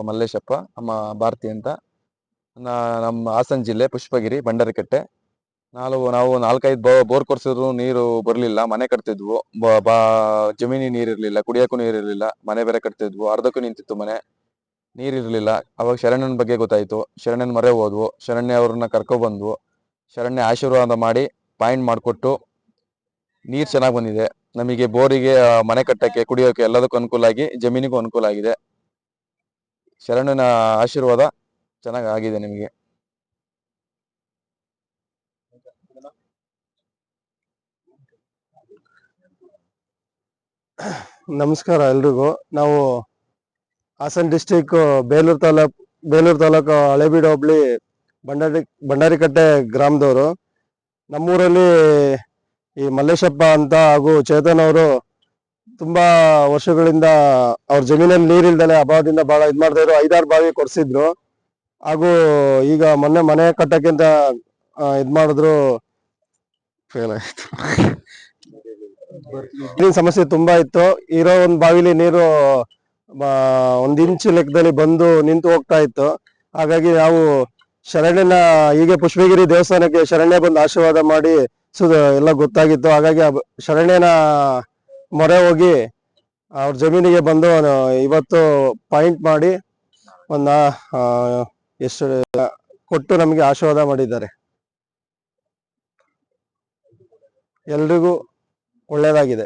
ಮಲ್ಲೇಶಪ್ಪ, ಅಮ್ಮ ಭಾರತಿ ಅಂತ. ನಮ್ಮ ಹಾಸನ ಜಿಲ್ಲೆ ಪುಷ್ಪಗಿರಿ ಬಂಡಾರಿಕಟ್ಟೆ. ನಾವು 4-5 ಬೋರ್ ಕೊರ್ಸಿದ್ರು ನೀರು ಬರ್ಲಿಲ್ಲ. ಮನೆ ಕಟ್ತಿದ್ವು, ಜಮೀನಿ ನೀರಿರ್ಲಿಲ್ಲ, ಕುಡಿಯಕ್ಕೂ ನೀರಿರ್ಲಿಲ್ಲ. ಮನೆ ಬೇರೆ ಕಟ್ತಿದ್ವು, ಅರ್ಧಕ್ಕೂ ನಿಂತಿತ್ತು ಮನೆ, ನೀರಿರ್ಲಿಲ್ಲ. ಅವಾಗ ಶರಣ್ಯನ ಬಗ್ಗೆ ಗೊತ್ತಾಯ್ತು. ಶರಣ್ಯನ ಮೊರೆ ಹೋದ್ವು, ಶರಣ್ಯ ಅವ್ರನ್ನ ಕರ್ಕೊಬಂದ್ವು. ಶರಣ್ಯ ಆಶೀರ್ವಾದ ಮಾಡಿ ಪಾಯಿಂಟ್ ಮಾಡಿಕೊಟ್ಟು ನೀರು ಚೆನ್ನಾಗಿ ಬಂದಿದೆ ನಮಗೆ. ಬೋರಿಗೆ, ಮನೆ ಕಟ್ಟಕ್ಕೆ, ಕುಡಿಯೋಕೆ ಎಲ್ಲದಕ್ಕೂ ಅನುಕೂಲ ಆಗಿ ಜಮೀನಿಗೂ ಅನುಕೂಲ ಆಗಿದೆ. ಶರಣನ ಆಶೀರ್ವಾದ ಚೆನ್ನಾಗಿ ಆಗಿದೆ ನಿಮಗೆ. ನಮಸ್ಕಾರ ಎಲ್ರಿಗೂ. ನಾವು ಹಾಸನ ಡಿಸ್ಟಿಕ್ ಬೇಲೂರು ತಾಲೂಕು ಹಳೇಬೀಡು ಹೋಬಳಿ ಬಂಡಾರಿಕಟ್ಟೆ ಗ್ರಾಮದವರು. ನಮ್ಮೂರಲ್ಲಿ ಈ ಮಲ್ಲೇಶಪ್ಪ ಅಂತ ಹಾಗೂ ಚೇತನ್ ಅವರು ತುಂಬಾ ವರ್ಷಗಳಿಂದ ಅವ್ರ ಜಮೀನಲ್ಲಿ ನೀರಿಲ್ದಲೆ ಅಭಾವದಿಂದ ಬಹಳ ಇದ್ ಮಾಡ್ತಾ ಇದ್ರು. 5-6 ಬಾವಿ ಕೊರ್ಸಿದ್ರು. ಹಾಗೂ ಈಗ ಮೊನ್ನೆ ಮನೆ ಕಟ್ಟಕ್ಕಿಂತ ಇದ್ ಮಾಡಿದ್ರು, ಫೇಲ್ ಆಯ್ತು. ನೀರಿನ ಸಮಸ್ಯೆ ತುಂಬಾ ಇತ್ತು. ಇರೋ ಒಂದ್ ಬಾವಿಲಿ ನೀರು 1 ಇಂಚ್ ಲೆಕ್ಕದಲ್ಲಿ ಬಂದು ನಿಂತು ಹೋಗ್ತಾ ಇತ್ತು. ಹಾಗಾಗಿ ನಾವು ಶರಣ್ಯನ, ಹೀಗೆ ಪುಷ್ಪಗಿರಿ ದೇವಸ್ಥಾನಕ್ಕೆ ಶರಣ್ಯ ಬಂದು ಆಶೀರ್ವಾದ ಮಾಡಿ ಎಲ್ಲ ಗೊತ್ತಾಗಿತ್ತು. ಹಾಗಾಗಿ ಶರಣ್ಯನ ಮೊರೆ ಹೋಗಿ ಅವ್ರ ಜಮೀನಿಗೆ ಬಂದು ಇವತ್ತು ಪಾಯಿಂಟ್ ಮಾಡಿ ಎಷ್ಟು ಕೊಟ್ಟು ನಮಗೆ ಆಶೀರ್ವಾದ ಮಾಡಿದ್ದಾರೆ. ಎಲ್ರಿಗೂ ಒಳ್ಳೇದಾಗಿದೆ.